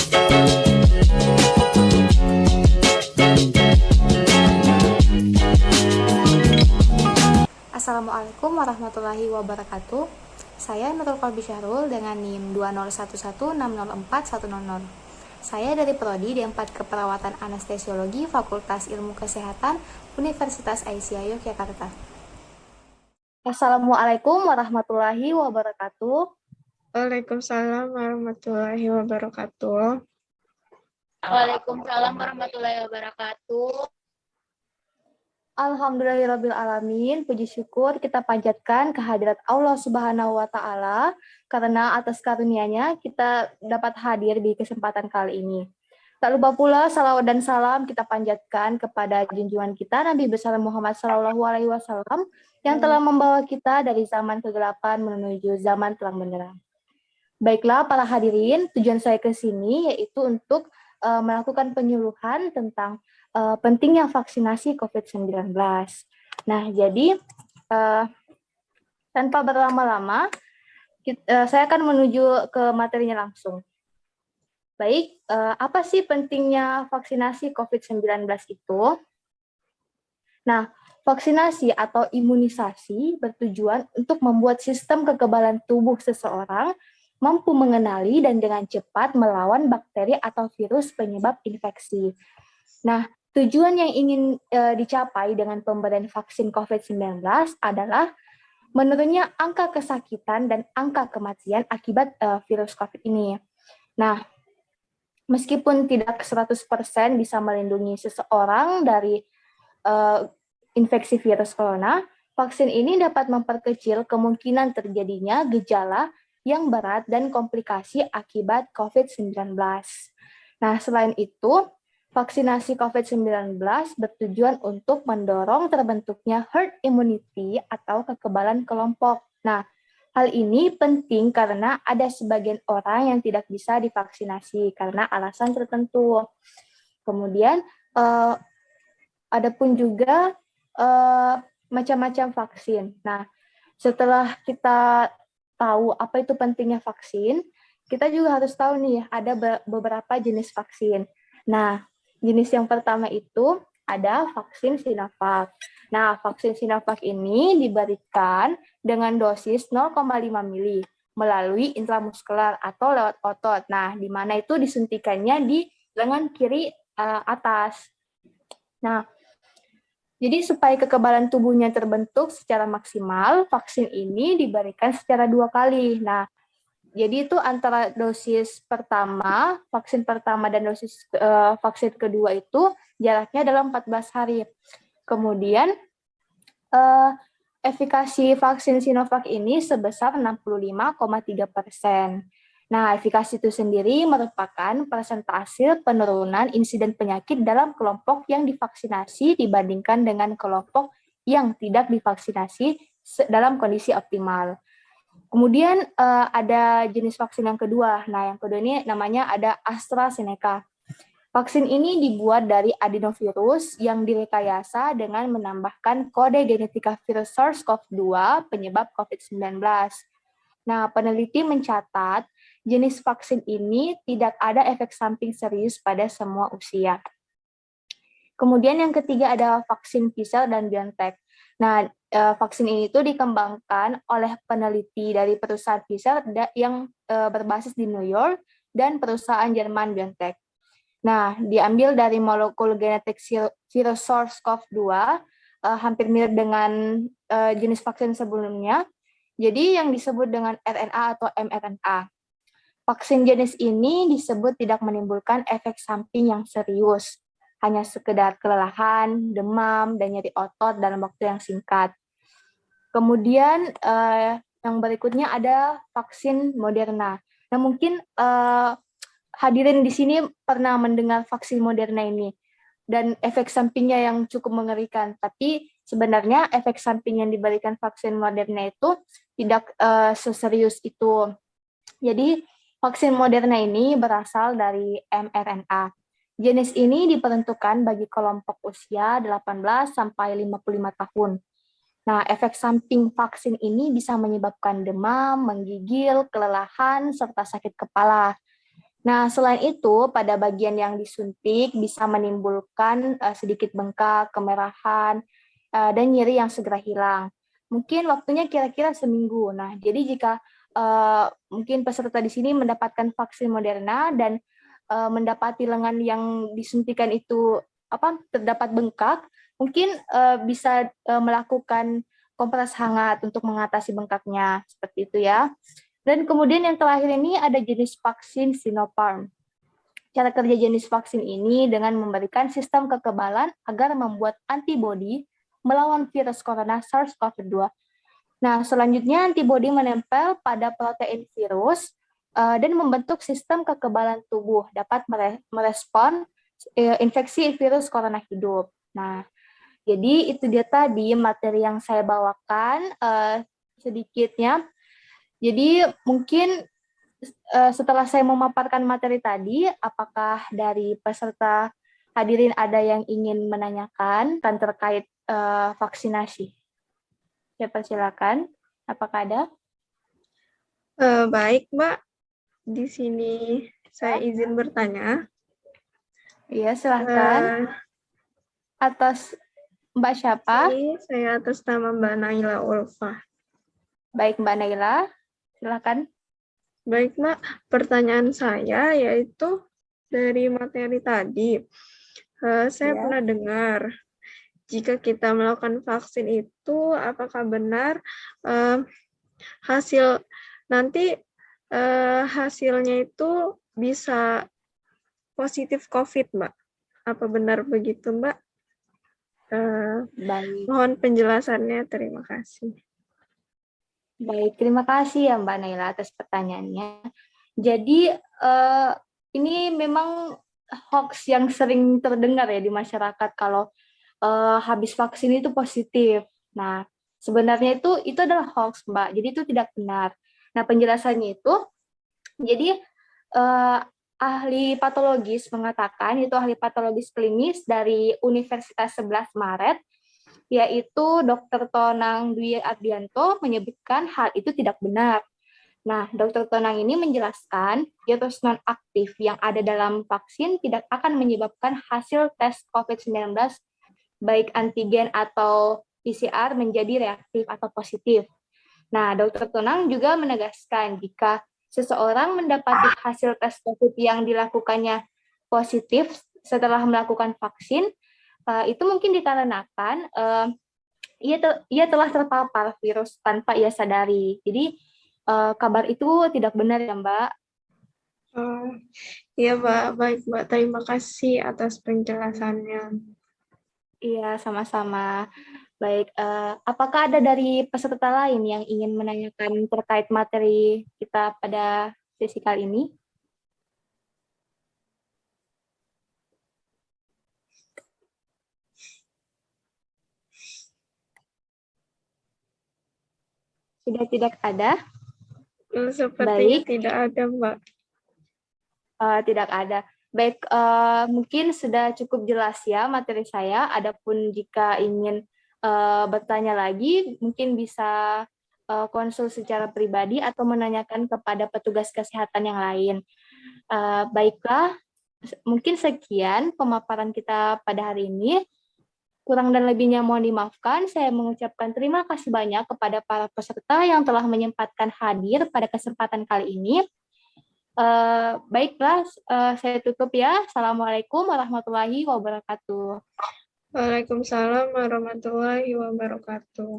Assalamualaikum warahmatullahi wabarakatuh. Saya Nurul Kolbi Syahrul dengan NIM 20116041000. Saya dari Prodi D4 Keperawatan Anestesiologi Fakultas Ilmu Kesehatan Universitas Aisyah Yogyakarta. Assalamualaikum warahmatullahi wabarakatuh. Waalaikumsalam warahmatullahi wabarakatuh. Waalaikumsalam warahmatullahi wabarakatuh. Alhamdulillahirrabbilalamin, puji syukur kita panjatkan kehadirat Allah Subhanahu wa Ta'ala, karena atas karunia-Nya kita dapat hadir di kesempatan kali ini. Tak lupa pula salawat dan salam kita panjatkan kepada junjungan kita Nabi besar Muhammad SAW yang telah membawa kita dari zaman kegelapan menuju zaman terang benderang. Baiklah para hadirin, tujuan saya ke sini yaitu untuk melakukan penyuluhan tentang pentingnya vaksinasi COVID-19. Nah, jadi tanpa berlama-lama, saya akan menuju ke materinya langsung. Baik, apa sih pentingnya vaksinasi COVID-19 itu? Nah, vaksinasi atau imunisasi bertujuan untuk membuat sistem kekebalan tubuh seseorang mampu mengenali dan dengan cepat melawan bakteri atau virus penyebab infeksi. Nah, tujuan yang ingin dicapai dengan pemberian vaksin COVID-19 adalah menurunnya angka kesakitan dan angka kematian akibat virus COVID ini. Nah, meskipun tidak 100% bisa melindungi seseorang dari infeksi virus corona, vaksin ini dapat memperkecil kemungkinan terjadinya gejala yang berat dan komplikasi akibat COVID-19. Nah, selain itu, vaksinasi COVID-19 bertujuan untuk mendorong terbentuknya herd immunity atau kekebalan kelompok. Nah, hal ini penting karena ada sebagian orang yang tidak bisa divaksinasi karena alasan tertentu. Kemudian, ada pun juga macam-macam vaksin. Nah, setelah kita tahu apa itu pentingnya vaksin, kita juga harus tahu nih ada beberapa jenis vaksin. Nah, jenis yang pertama itu ada vaksin Sinovac. Nah, vaksin Sinovac ini diberikan dengan dosis 0,5 mili melalui intramuskular atau lewat otot. Nah, di mana itu disuntikannya di lengan kiri atas. Nah, jadi supaya kekebalan tubuhnya terbentuk secara maksimal, vaksin ini diberikan secara 2 kali. Nah, jadi itu antara dosis pertama, vaksin pertama dan dosis vaksin kedua itu jaraknya dalam 14 hari. Kemudian efikasi vaksin Sinovac ini sebesar 65,3%. Nah, efikasi itu sendiri merupakan persentase penurunan insiden penyakit dalam kelompok yang divaksinasi dibandingkan dengan kelompok yang tidak divaksinasi dalam kondisi optimal. Kemudian ada jenis vaksin yang kedua. Nah, yang kedua ini namanya ada AstraZeneca. Vaksin ini dibuat dari adenovirus yang direkayasa dengan menambahkan kode genetika virus SARS-CoV-2 penyebab COVID-19. Nah, peneliti mencatat jenis vaksin ini tidak ada efek samping serius pada semua usia. Kemudian yang ketiga ada vaksin Pfizer dan BioNTech. Nah, vaksin ini itu dikembangkan oleh peneliti dari perusahaan Pfizer yang berbasis di New York dan perusahaan Jerman BioNTech. Nah, diambil dari molekul genetik virus SARS-CoV-2, hampir mirip dengan jenis vaksin sebelumnya. Jadi yang disebut dengan RNA atau mRNA. Vaksin jenis ini disebut tidak menimbulkan efek samping yang serius, hanya sekedar kelelahan, demam, dan nyeri otot dalam waktu yang singkat. Kemudian yang berikutnya ada vaksin Moderna. Nah, mungkin hadirin di sini pernah mendengar vaksin Moderna ini dan efek sampingnya yang cukup mengerikan. Tapi sebenarnya efek samping yang diberikan vaksin Moderna itu tidak seserius itu. Jadi vaksin Moderna ini berasal dari mRNA. Jenis ini diperuntukkan bagi kelompok usia 18 sampai 55 tahun. Nah, efek samping vaksin ini bisa menyebabkan demam, menggigil, kelelahan, serta sakit kepala. Nah, selain itu, pada bagian yang disuntik bisa menimbulkan sedikit bengkak, kemerahan, dan nyeri yang segera hilang. Mungkin waktunya kira-kira seminggu. Nah, jadi jika mungkin peserta di sini mendapatkan vaksin Moderna dan mendapati lengan yang disuntikan itu terdapat bengkak, mungkin bisa melakukan kompres hangat untuk mengatasi bengkaknya, seperti itu ya. Dan kemudian yang terakhir ini ada jenis vaksin Sinopharm. Cara kerja jenis vaksin ini dengan memberikan sistem kekebalan agar membuat antibodi melawan virus corona SARS-CoV-2. Nah, selanjutnya antibodi menempel pada protein virus dan membentuk sistem kekebalan tubuh dapat merespon infeksi virus corona hidup. Nah, jadi itu dia tadi materi yang saya bawakan sedikitnya. Jadi mungkin setelah saya memaparkan materi tadi, apakah dari peserta hadirin ada yang ingin menanyakan tentang terkait vaksinasi? Saya persilakan. Apakah ada? Baik, Mbak. Di sini saya izin bertanya. Iya, silahkan. Atas Mbak siapa? Saya atas nama Mbak Naila Ulfa. Baik, Mbak Naila. Silahkan. Baik, Mbak. Pertanyaan saya yaitu dari materi tadi. Saya pernah dengar jika kita melakukan vaksin itu, apakah benar hasilnya itu bisa positif COVID, Mbak? Apa benar begitu, Mbak? Baik. Mohon penjelasannya. Terima kasih. Baik, terima kasih ya Mbak Naila atas pertanyaannya. Jadi ini memang hoax yang sering terdengar ya di masyarakat kalau habis vaksin itu positif. Nah, sebenarnya itu adalah hoax, Mbak. Jadi itu tidak benar. Nah, penjelasannya itu, jadi ahli patologis mengatakan, itu ahli patologis klinis dari Universitas 11 Maret, yaitu Dr. Tonang Dwi Ardianto menyebutkan hal itu tidak benar. Nah, Dr. Tonang ini menjelaskan virus non-aktif yang ada dalam vaksin tidak akan menyebabkan hasil tes COVID-19 baik antigen atau PCR menjadi reaktif atau positif. Nah, Dr. Tonang juga menegaskan jika seseorang mendapati hasil tes COVID yang dilakukannya positif setelah melakukan vaksin, itu mungkin dikarenakan ia telah terpapar virus tanpa ia sadari. Jadi kabar itu tidak benar ya Mbak. Iya Mbak, baik Mbak. Terima kasih atas penjelasannya. Iya, sama-sama. Baik, apakah ada dari peserta lain yang ingin menanyakan terkait materi kita pada sesi kali ini? Sudah tidak ada? Sepertinya Baik. tidak ada, Mbak. Tidak ada. Baik, mungkin sudah cukup jelas ya materi saya. Adapun jika ingin bertanya lagi, mungkin bisa konsul secara pribadi atau menanyakan kepada petugas kesehatan yang lain. Baiklah, mungkin sekian pemaparan kita pada hari ini. Kurang dan lebihnya mohon dimaafkan. Saya mengucapkan terima kasih banyak kepada para peserta yang telah menyempatkan hadir pada kesempatan kali ini. Baiklah, saya tutup ya. Assalamualaikum warahmatullahi wabarakatuh. Waalaikumsalam warahmatullahi wabarakatuh.